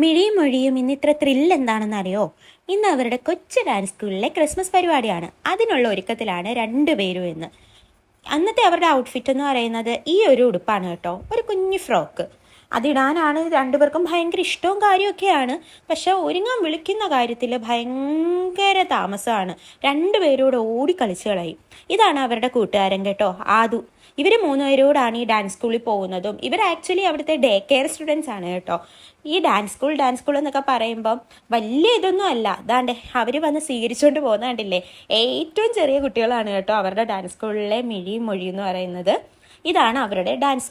മിഴിയും മൊഴിയും ഇന്ന് ഇത്ര ത്രില്ല് എന്താണെന്നറിയോ? ഇന്ന് അവരുടെ കൊച്ചു ഡാൻസ് സ്കൂളിലെ ക്രിസ്മസ് പരിപാടിയാണ്. അതിനുള്ള ഒരുക്കത്തിലാണ് രണ്ടുപേരും ഇന്ന്. അന്നത്തെ അവരുടെ ഔട്ട്ഫിറ്റ് എന്ന് പറയുന്നത് ഈ ഒരു ഉടുപ്പാണ് കേട്ടോ, ഒരു കുഞ്ഞു ഫ്രോക്ക്. അതിടാനാണ് രണ്ടുപേർക്കും ഭയങ്കര ഇഷ്ടവും കാര്യമൊക്കെയാണ്. പക്ഷെ ഒരുങ്ങാൻ വിളിക്കുന്ന കാര്യത്തിൽ ഭയങ്കര താമസമാണ്. രണ്ടുപേരോട് ഓടിക്കളിച്ച് കളയും. ഇതാണ് അവരുടെ കൂട്ടുകാരൻ കേട്ടോ, ആദു. ഇവർ മൂന്നുപേരോടാണ് ഈ ഡാൻസ് സ്കൂളിൽ പോകുന്നതും. ഇവർ ആക്ച്വലി അവിടുത്തെ ഡേ കെയർ സ്റ്റുഡൻസ് ആണ് കേട്ടോ. ഈ ഡാൻസ് സ്കൂൾ എന്നൊക്കെ പറയുമ്പം വലിയ ഇതൊന്നും അല്ല. അതാണ്ട് അവർ വന്ന് സ്വീകരിച്ചുകൊണ്ട് പോകുന്ന കണ്ടില്ലേ, ഏറ്റവും ചെറിയ കുട്ടികളാണ് കേട്ടോ അവരുടെ ഡാൻസ് സ്കൂളിലെ മിഴിയും മൊഴിയും എന്ന് പറയുന്നത്. ഇതാണ് അവരുടെ ഡാൻസ്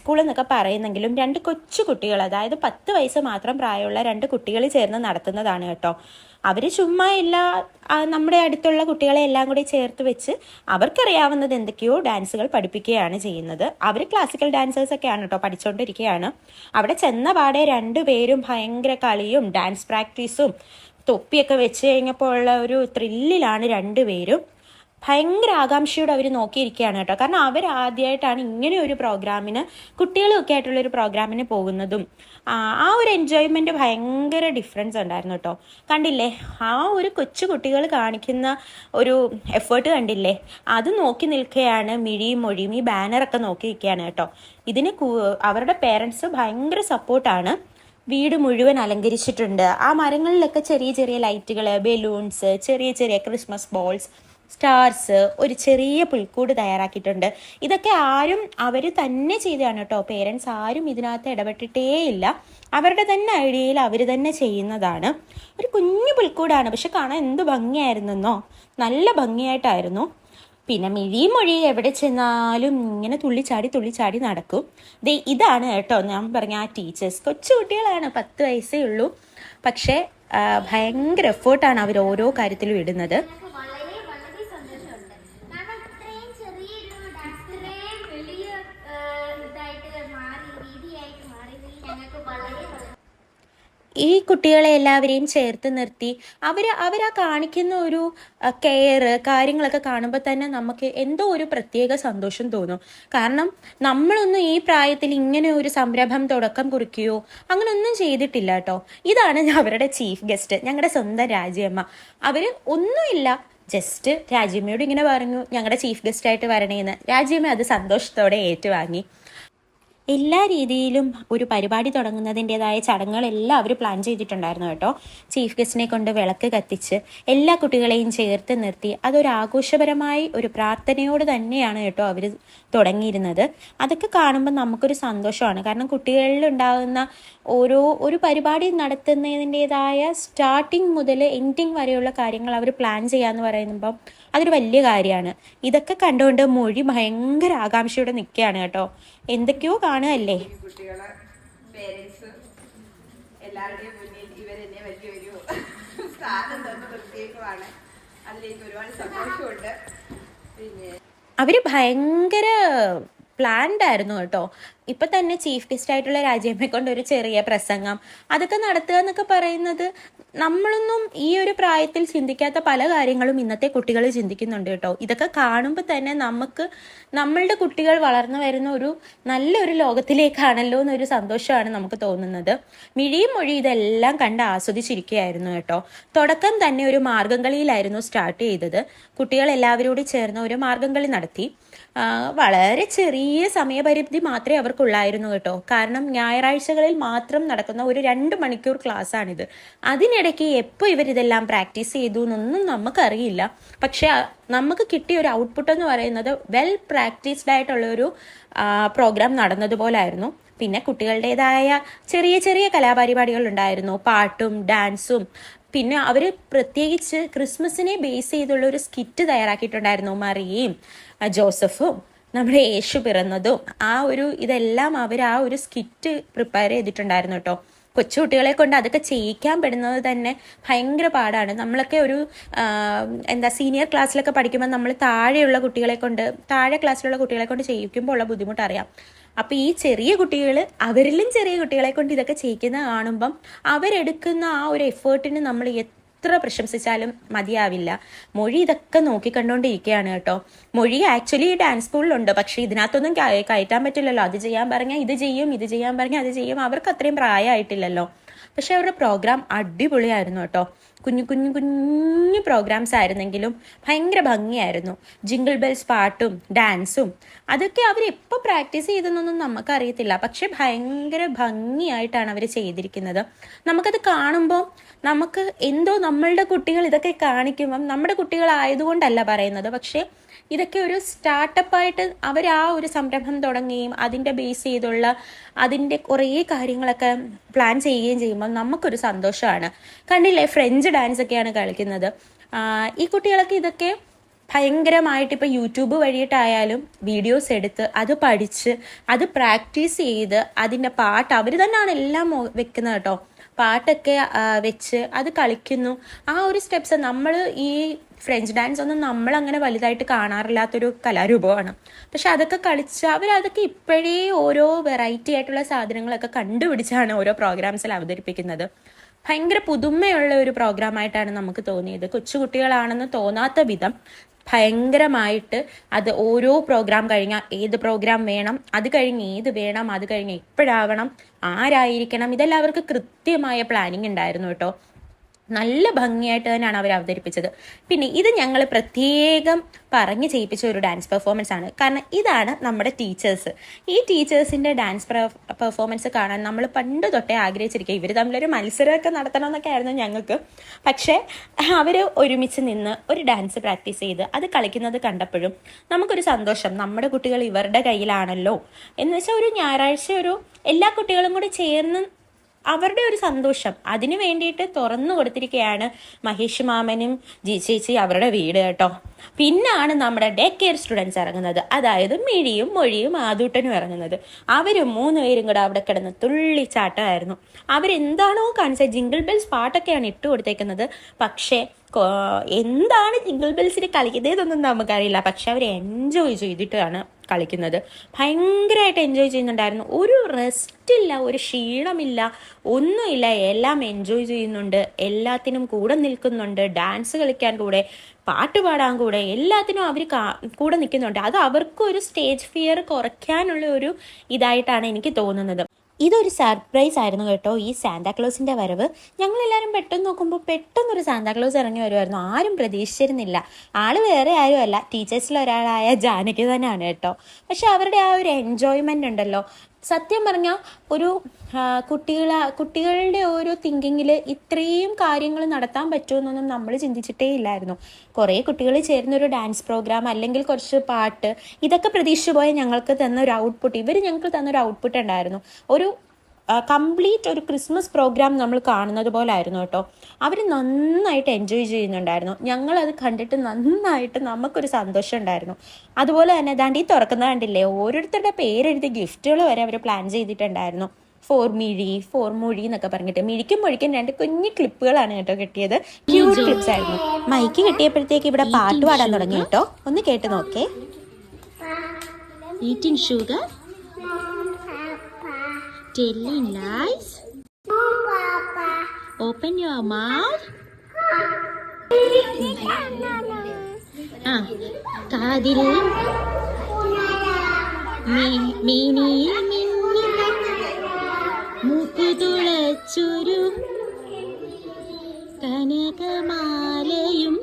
സ്കൂൾ എന്നൊക്കെ പറയുന്നെങ്കിലും രണ്ട് കൊച്ചു കുട്ടികൾ, അതായത് 10 വയസ്സ് മാത്രം പ്രായമുള്ള രണ്ട് കുട്ടികൾ ചേർന്ന് നടത്തുന്നതാണ് കേട്ടോ. അവർ ചുമ്മാ നമ്മുടെ അടുത്തുള്ള കുട്ടികളെ എല്ലാം കൂടി ചേർത്ത് വെച്ച് അവർക്കറിയാവുന്നത് എന്തൊക്കെയോ ഡാൻസുകൾ പഠിപ്പിക്കുകയാണ് ചെയ്യുന്നത്. അവർ ക്ലാസിക്കൽ ഡാൻസേഴ്സൊക്കെയാണ് കേട്ടോ, പഠിച്ചുകൊണ്ടിരിക്കുകയാണ്. അവിടെ ചെന്ന പാടെ രണ്ടുപേരും ഭയങ്കര കളിയും ഡാൻസ് പ്രാക്ടീസും തൊപ്പിയൊക്കെ വെച്ച് കഴിഞ്ഞപ്പോൾ ഉള്ള ഒരു ത്രില്ലിലാണ് രണ്ടുപേരും. ഭയങ്കര ആകാംക്ഷയോടെ അവർ നോക്കിയിരിക്കുകയാണ് കേട്ടോ. കാരണം അവർ ആദ്യമായിട്ടാണ് ഇങ്ങനെ ഒരു പ്രോഗ്രാമിന്, കുട്ടികളൊക്കെ ആയിട്ടുള്ളൊരു പ്രോഗ്രാമിന് പോകുന്നതും. ആ ഒരു എൻജോയ്മെൻറ്റ് ഭയങ്കര ഡിഫറൻസ് ഉണ്ടായിരുന്നു കേട്ടോ. കണ്ടില്ലേ, ആ ഒരു കൊച്ചു കുട്ടികൾ കാണിക്കുന്ന ഒരു എഫേർട്ട് കണ്ടില്ലേ, അത് നോക്കി നിൽക്കുകയാണ് മിഴിയും മൊഴിയും. ഈ ബാനറൊക്കെ നോക്കി നിൽക്കുകയാണ് കേട്ടോ. ഇതിന് അവരുടെ പേരൻസ് ഭയങ്കര സപ്പോർട്ടാണ്. വീട് മുഴുവൻ അലങ്കരിച്ചിട്ടുണ്ട്. ആ മരങ്ങളിലൊക്കെ ചെറിയ ചെറിയ ലൈറ്റുകൾ, ബലൂൺസ്, ചെറിയ ചെറിയ ക്രിസ്മസ് ബോൾസ്, സ്റ്റാർസ്, ഒരു ചെറിയ പുൽക്കൂട് തയ്യാറാക്കിയിട്ടുണ്ട്. ഇതൊക്കെ അവർ തന്നെ ചെയ്തതാണ് കേട്ടോ. പേരൻസ് ആരും ഇതിനകത്ത് ഇടപെട്ടിട്ടേ ഇല്ല. അവരുടെ തന്നെ ഐഡിയയിൽ അവർ തന്നെ ചെയ്യുന്നതാണ്. ഒരു കുഞ്ഞു പുൽക്കൂടാണ്, പക്ഷെ കാണാൻ എന്ത് ഭംഗിയായിരുന്നെന്നോ, നല്ല ഭംഗിയായിട്ടായിരുന്നു. പിന്നെ മിഴിയും മൊഴിയും എവിടെ ചെന്നാലും ഇങ്ങനെ തുള്ളിച്ചാടി നടക്കും. ഇതാണ് കേട്ടോ ഞാൻ പറഞ്ഞ ആ ടീച്ചേഴ്സ്. കൊച്ചു കുട്ടികളാണ്, 10 വയസ്സേ ഉള്ളൂ. പക്ഷേ ഭയങ്കര എഫേർട്ടാണ് അവർ ഓരോ കാര്യത്തിലും ഇടുന്നത്. ഈ കുട്ടികളെ എല്ലാവരെയും ചേർത്ത് നിർത്തി അവരാ കാണിക്കുന്ന ഒരു കെയർ കാര്യങ്ങളൊക്കെ കാണുമ്പോൾ തന്നെ നമുക്ക് എന്തോ ഒരു പ്രത്യേക സന്തോഷം തോന്നും. കാരണം നമ്മളൊന്നും ഈ പ്രായത്തിൽ ഇങ്ങനെ ഒരു സംരംഭം തുടക്കം കുറിക്കുകയോ അങ്ങനെയൊന്നും ചെയ്തിട്ടില്ല കേട്ടോ. ഇതാണ് അവരുടെ ചീഫ് ഗസ്റ്റ്, ഞങ്ങളുടെ സ്വന്തം രാജിയമ്മ. അവർ ഒന്നുമില്ല, ജസ്റ്റ് രാജിയമ്മയോട് ഇങ്ങനെ പറഞ്ഞു ഞങ്ങളുടെ ചീഫ് ഗസ്റ്റായിട്ട് വരണേന്ന്. രാജിയമ്മ അത് സന്തോഷത്തോടെ ഏറ്റുവാങ്ങി. എല്ലാ രീതിയിലും ഒരു പരിപാടി തുടങ്ങുന്നതിൻ്റെതായ ചടങ്ങുകളെല്ലാം അവർ പ്ലാൻ ചെയ്തിട്ടുണ്ടായിരുന്നു കേട്ടോ. ചീഫ് ഗസ്റ്റിനെ കൊണ്ട് വിളക്ക് കത്തിച്ച് എല്ലാ കുട്ടികളെയും ചേർത്ത് നിർത്തി അതൊരു ആഘോഷപരമായി ഒരു പ്രാർത്ഥനയോട് തന്നെയാണ് കേട്ടോ അവർ തുടങ്ങിയിരുന്നത്. അതൊക്കെ കാണുമ്പോൾ നമുക്കൊരു സന്തോഷമാണ്. കാരണം കുട്ടികളിൽ ഉണ്ടാകുന്ന ഒരു പരിപാടി നടത്തുന്നതിൻ്റെതായ സ്റ്റാർട്ടിങ് മുതൽ എൻഡിങ് വരെയുള്ള കാര്യങ്ങൾ അവർ പ്ലാൻ ചെയ്യാന്ന് പറയുമ്പം അതൊരു വലിയ കാര്യമാണ്. ഇതൊക്കെ കണ്ടുകൊണ്ട് മൊഴി ഭയങ്കര ആകാംക്ഷയോടെ നിൽക്കുകയാണ് കേട്ടോ. എന്തൊക്കെയോ കാണുകയല്ലേ. കുട്ടികളെ പേരൻസ് എല്ലാവരുടെയും മുന്നിൽ ഇവരെന്നെ വലിയൊരു സ്ഥാനം തന്നെ പ്രത്യേകമാണ്. അതിലേക്ക് ഒരുപാട് സന്തോഷമുണ്ട്. പിന്നെ അവർ ഭയങ്കര പ്ലാൻഡ് ആയിരുന്നു കേട്ടോ. ഇപ്പം തന്നെ ചീഫ് ഗസ്റ്റ് ആയിട്ടുള്ള രാജ്യമ്മയെ കൊണ്ട് ഒരു ചെറിയ പ്രസംഗം അതൊക്കെ നടത്തുക എന്നൊക്കെ പറയുന്നത് നമ്മളൊന്നും ഈ ഒരു പ്രായത്തിൽ ചിന്തിക്കാത്ത പല കാര്യങ്ങളും ഇന്നത്തെ കുട്ടികൾ ചിന്തിക്കുന്നുണ്ട് കേട്ടോ. ഇതൊക്കെ കാണുമ്പോൾ തന്നെ നമ്മളുടെ കുട്ടികൾ വളർന്നു വരുന്ന ഒരു നല്ലൊരു ലോകത്തിലേക്കാണല്ലോ എന്നൊരു സന്തോഷമാണ് നമുക്ക് തോന്നുന്നത്. മിഴിയും മൊഴി ഇതെല്ലാം കണ്ട് ആസ്വദിച്ചിരിക്കുകയായിരുന്നു കേട്ടോ. തുടക്കം തന്നെ ഒരു മാർഗംകളിയിലായിരുന്നു സ്റ്റാർട്ട് ചെയ്തത്. കുട്ടികൾ എല്ലാവരോടും ചേർന്ന് ഒരു മാർഗംകളി നടത്തി. വളരെ ചെറിയ സമയപരിധി മാത്രമേ അവർക്കുള്ളായിരുന്നു കേട്ടോ. കാരണം ഞായറാഴ്ചകളിൽ മാത്രം നടക്കുന്ന ഒരു 2 മണിക്കൂർ ക്ലാസ്സാണിത്. അതിനിടയ്ക്ക് എപ്പോൾ ഇവരിതെല്ലാം പ്രാക്ടീസ് ചെയ്തു എന്നൊന്നും നമുക്കറിയില്ല. പക്ഷെ നമുക്ക് കിട്ടിയ ഒരു ഔട്ട്പുട്ട് എന്ന് പറയുന്നത് വെൽ പ്രാക്ടീസ്ഡ് ആയിട്ടുള്ളൊരു പ്രോഗ്രാം നടന്നതുപോലായിരുന്നു. പിന്നെ കുട്ടികളുടേതായ ചെറിയ ചെറിയ കലാപരിപാടികൾ ഉണ്ടായിരുന്നു, പാട്ടും ഡാൻസും. പിന്നെ അവർ പ്രത്യേകിച്ച് ക്രിസ്മസിനെ ബേസ് ചെയ്തുള്ള ഒരു സ്കിറ്റ് തയ്യാറാക്കിയിട്ടുണ്ടായിരുന്നു. മറിയയും ജോസഫും നമ്മുടെ യേശു പിറന്നതും ഇതെല്ലാം അവർ ആ ഒരു സ്കിറ്റ് പ്രിപ്പയർ ചെയ്തിട്ടുണ്ടായിരുന്നു കേട്ടോ. കൊച്ചുകുട്ടികളെ കൊണ്ട് അതൊക്കെ ചെയ്യിക്കാൻ പെടുന്നത് തന്നെ ഭയങ്കര പാടാണ്. നമ്മളൊക്കെ സീനിയർ ക്ലാസ്സിലൊക്കെ പഠിക്കുമ്പോൾ നമ്മൾ താഴെ ക്ലാസ്സിലുള്ള കുട്ടികളെ കൊണ്ട് ചെയ്യിക്കുമ്പോൾ ഉള്ള ബുദ്ധിമുട്ട് അറിയാം. അപ്പോൾ ഈ ചെറിയ കുട്ടികൾ, അവരിലും ചെറിയ കുട്ടികളെ കൊണ്ട് ഇതൊക്കെ ചെയ്യിക്കുന്നത് കാണുമ്പം അവരെടുക്കുന്ന ആ ഒരു എഫേർട്ടിന് നമ്മൾ എത്ര പ്രശംസിച്ചാലും മതിയാവില്ല. മൊഴി ഇതൊക്കെ നോക്കിക്കണ്ടുകൊണ്ടിരിക്കുകയാണ് കേട്ടോ. മൊഴി ആക്ച്വലി ഡാൻസ് സ്കൂളിലുണ്ട്, പക്ഷെ ഇതിനകത്തൊന്നും കയറ്റാൻ പറ്റില്ലല്ലോ. അത് ചെയ്യാൻ പറഞ്ഞാൽ ഇത് ചെയ്യും, ഇത് ചെയ്യാൻ പറഞ്ഞാൽ അത് ചെയ്യും. അവർക്ക് അത്രയും പ്രായമായിട്ടില്ലല്ലോ. പക്ഷെ അവരുടെ പ്രോഗ്രാം അടിപൊളിയായിരുന്നു കേട്ടോ. കുഞ്ഞു കുഞ്ഞു കുഞ്ഞു പ്രോഗ്രാംസ് ആയിരുന്നെങ്കിലും ഭയങ്കര ഭംഗിയായിരുന്നു. ജിംഗിൾ ബെൽസ് പാട്ടും ഡാൻസും അതൊക്കെ അവർ എപ്പോൾ പ്രാക്ടീസ് ചെയ്തെന്നൊന്നും നമുക്കറിയത്തില്ല. പക്ഷെ ഭയങ്കര ഭംഗിയായിട്ടാണ് അവർ ചെയ്തിരിക്കുന്നത്. നമുക്കത് കാണുമ്പോൾ നമുക്ക് എന്തോ നമ്മളുടെ കുട്ടികൾ ഇതൊക്കെ കാണിക്കുമ്പം നമ്മുടെ കുട്ടികളായതുകൊണ്ടല്ല പറയുന്നത്, പക്ഷേ ഇതൊക്കെ ഒരു സ്റ്റാർട്ടപ്പായിട്ട് അവർ ആ ഒരു സംരംഭം തുടങ്ങുകയും അതിൻ്റെ ബേസ് ചെയ്തുള്ള അതിൻ്റെ കുറേ കാര്യങ്ങളൊക്കെ പ്ലാൻ ചെയ്യുകയും ചെയ്യുമ്പോൾ നമുക്കൊരു സന്തോഷമാണ്. കണ്ടില്ലേ, ഫ്രഞ്ച് ഡാൻസ് ഒക്കെയാണ് കളിക്കുന്നത്. ഈ കുട്ടികളൊക്കെ ഇതൊക്കെ ഭയങ്കരമായിട്ട് ഇപ്പോൾ യൂട്യൂബ് വഴിയിട്ടായാലും വീഡിയോസ് എടുത്ത് അത് പഠിച്ച് അത് പ്രാക്ടീസ് ചെയ്ത് അതിൻ്റെ പാട്ട് അവർ തന്നെയാണ് എല്ലാം വെക്കുന്നത് കേട്ടോ. പാട്ടൊക്കെ വെച്ച് അത് കളിക്കുന്നു. ആ ഒരു സ്റ്റെപ്സ് നമ്മൾ ഈ ഫ്രഞ്ച് ഡാൻസ് ഒന്നും നമ്മളങ്ങനെ വലുതായിട്ട് കാണാറില്ലാത്തൊരു കലാരൂപമാണ്. പക്ഷെ അതൊക്കെ കളിച്ച് അവരതൊക്കെ ഇപ്പോഴേ ഓരോ വെറൈറ്റി ആയിട്ടുള്ള സാധനങ്ങളൊക്കെ കണ്ടുപിടിച്ചാണ് ഓരോ പ്രോഗ്രാംസിൽ അവതരിപ്പിക്കുന്നത്. ഭയങ്കര പുതുമയുള്ള ഒരു പ്രോഗ്രാമായിട്ടാണ് നമുക്ക് തോന്നിയത്. കൊച്ചുകുട്ടികളാണെന്ന് തോന്നാത്ത വിധം ഭയങ്കരമായിട്ട് അത് ഓരോ പ്രോഗ്രാം കഴിഞ്ഞാൽ ഏത് പ്രോഗ്രാം വേണം, അത് കഴിഞ്ഞ് ഏത് വേണം, അത് കഴിഞ്ഞ് എപ്പോഴാവണം, ആരായിരിക്കണം, ഇതെല്ലാം അവർക്ക് കൃത്യമായ പ്ലാനിങ് ഉണ്ടായിരുന്നു കേട്ടോ. നല്ല ഭംഗിയായിട്ട് തന്നെയാണ് അവർ അവതരിപ്പിച്ചത്. പിന്നെ ഇത് ഞങ്ങൾ പ്രത്യേകം പറഞ്ഞ് ചെയ്യിപ്പിച്ച ഒരു ഡാൻസ് പെർഫോമൻസ് ആണ്. കാരണം ഇതാണ് നമ്മുടെ ടീച്ചേഴ്സ്. ഈ ടീച്ചേഴ്സിൻ്റെ ഡാൻസ് പെർഫോമൻസ് കാണാൻ നമ്മൾ പണ്ട് തൊട്ടേ ആഗ്രഹിച്ചിരിക്കുക. ഇവർ തമ്മിലൊരു മത്സരമൊക്കെ നടത്തണമെന്നൊക്കെ ആയിരുന്നു ഞങ്ങൾക്ക്. പക്ഷേ അവർ ഒരുമിച്ച് നിന്ന് ഒരു ഡാൻസ് പ്രാക്ടീസ് ചെയ്ത് അത് കളിക്കുന്നത് കണ്ടപ്പോഴും നമുക്കൊരു സന്തോഷം. നമ്മുടെ കുട്ടികൾ ഇവരുടെ കയ്യിലാണല്ലോ എന്ന് വെച്ചാൽ ഒരു ഞായറാഴ്ച ഒരു എല്ലാ കുട്ടികളും കൂടി ചേർന്ന് അവരുടെ ഒരു സന്തോഷം അതിന് വേണ്ടിയിട്ട് തുറന്നു കൊടുത്തിരിക്കുകയാണ് മഹേഷ് മാമനും ജി ചേച്ചി അവരുടെ വീട് കേട്ടോ. പിന്നാണ് നമ്മുടെ ഡേ കെയർ സ്റ്റുഡൻസ് ഇറങ്ങുന്നത്, അതായത് മിഴിയും മൊഴിയും ആദൂട്ടനും ഇറങ്ങുന്നത്. അവർ 3 പേരും കൂടെ അവിടെ കിടന്ന് തുള്ളിച്ചാട്ടമായിരുന്നു. അവരെന്താണോ കാണിച്ചത്, ജിംഗിൾ ബെൽസ് പാട്ടൊക്കെയാണ് ഇട്ട് കൊടുത്തേക്കുന്നത്. പക്ഷേ എന്താണ് ജിംഗിൾ ബെൽസിൽ കളിക്കുന്നതെന്നൊന്നും നമുക്കറിയില്ല. പക്ഷെ അവർ എൻജോയ് ചെയ്തിട്ടാണ് കളിക്കുന്നത്. ഭയങ്കരമായിട്ട് എൻജോയ് ചെയ്യുന്നുണ്ടായിരുന്നു. ഒരു റെസ്റ്റില്ല, ഒരു ക്ഷീണമില്ല, ഒന്നുമില്ല. എല്ലാം എൻജോയ് ചെയ്യുന്നുണ്ട്, എല്ലാത്തിനും കൂടെ നിൽക്കുന്നുണ്ട്. ഡാൻസ് കളിക്കാൻ കൂടെ, പാട്ട് പാടാൻ കൂടെ, എല്ലാത്തിനും അവർ കൂടെ നിൽക്കുന്നുണ്ട്. അത് അവർക്കൊരു സ്റ്റേജ് ഫിയർ കുറയ്ക്കാനുള്ള ഒരു ഇതായിട്ടാണ് എനിക്ക് തോന്നുന്നത്. ഇതൊരു സർപ്രൈസ് ആയിരുന്നു കേട്ടോ, ഈ സാന്താക്ലോസിൻ്റെ വരവ്. ഞങ്ങളെല്ലാവരും പെട്ടെന്ന് നോക്കുമ്പോൾ പെട്ടെന്നൊരു സാന്താക്ലോസ് ഇറങ്ങി വരുമായിരുന്നു. ആരും പ്രതീക്ഷിച്ചിരുന്നില്ല. ആൾ വേറെ ആരുമല്ല, ടീച്ചേഴ്സിൽ ഒരാളായ ജാനകി തന്നെയാണ് കേട്ടോ. പക്ഷെ അവരുടെ ആ ഒരു എൻജോയ്മെൻ്റ് ഉണ്ടല്ലോ, സത്യം പറഞ്ഞാൽ ഒരു കുട്ടികളുടെ ഓരോ തിങ്കിങ്ങിൽ ഇത്രയും കാര്യങ്ങൾ നടത്താൻ പറ്റുമെന്നൊന്നും നമ്മൾ ചിന്തിച്ചിട്ടേ ഇല്ലായിരുന്നു. കുറേ കുട്ടികൾ ചേർന്നൊരു ഡാൻസ് പ്രോഗ്രാം അല്ലെങ്കിൽ കുറച്ച് പാട്ട്, ഇതൊക്കെ പ്രതീക്ഷിച്ചു പോയ ഞങ്ങൾക്ക് തന്നൊരു ഔട്ട്പുട്ട്, ഇവർ ഞങ്ങൾക്ക് തന്നൊരു ഔട്ട്പുട്ട് ഉണ്ടായിരുന്നു. ഒരു കംപ്ലീറ്റ് ഒരു ക്രിസ്മസ് പ്രോഗ്രാം നമ്മൾ കാണുന്നത് പോലെ ആയിരുന്നു കേട്ടോ. അവർ നന്നായിട്ട് എൻജോയ് ചെയ്യുന്നുണ്ടായിരുന്നു. ഞങ്ങളത് കണ്ടിട്ട് നന്നായിട്ട് നമുക്കൊരു സന്തോഷം ഉണ്ടായിരുന്നു. അതുപോലെ തന്നെ ദാണ്ടി തുറക്കുന്ന കണ്ടില്ലേ, ഓരോരുത്തരുടെ പേരെഴുതി ഗിഫ്റ്റുകൾ വരെ അവർ പ്ലാൻ ചെയ്തിട്ടുണ്ടായിരുന്നു. ഫോർ മൊഴി എന്നൊക്കെ പറഞ്ഞിട്ട് മിഴിക്കും മൊഴിക്കും 2 കുഞ്ഞു ക്ലിപ്പുകളാണ് കേട്ടോ കിട്ടിയത്. ക്യൂട്ട് ക്ലിപ്സ് ആയിരുന്നു. മൈക്ക് കിട്ടിയപ്പോഴത്തേക്ക് ഇവിടെ പാട്ട് പാടാൻ തുടങ്ങി കേട്ടോ. ഒന്ന് കേട്ട് നോക്കേ. Eating sugar? Telling lies? Open your mouth. കാതിൽ മേനിയിൽ മിന്നിൽ മൂക്കു തുളച്ചൊരു കനകമാലയും.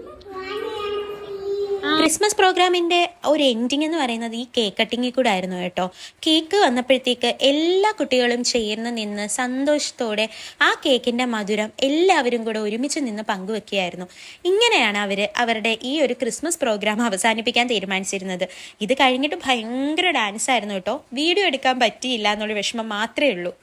ക്രിസ്മസ് പ്രോഗ്രാമിൻ്റെ ഒരു എൻഡിങ് എന്ന് പറയുന്നത് ഈ കേക്ക് കട്ടിങ്ങിൽ കൂടെ ആയിരുന്നു കേട്ടോ. കേക്ക് വന്നപ്പോഴത്തേക്ക് എല്ലാ കുട്ടികളും ചേർന്ന് നിന്ന് സന്തോഷത്തോടെ ആ കേക്കിൻ്റെ മധുരം എല്ലാവരും കൂടെ ഒരുമിച്ച് നിന്ന് പങ്കുവെക്കുകയായിരുന്നു. ഇങ്ങനെയാണ് അവർ അവരുടെ ഈ ഒരു ക്രിസ്മസ് പ്രോഗ്രാം അവസാനിപ്പിക്കാൻ തീരുമാനിച്ചിരുന്നത്. ഇത് കഴിഞ്ഞിട്ട് ഭയങ്കര ഡാൻസ് ആയിരുന്നു കേട്ടോ. വീഡിയോ എടുക്കാൻ പറ്റിയില്ല എന്നുള്ള വിഷമം മാത്രമേ ഉള്ളൂ.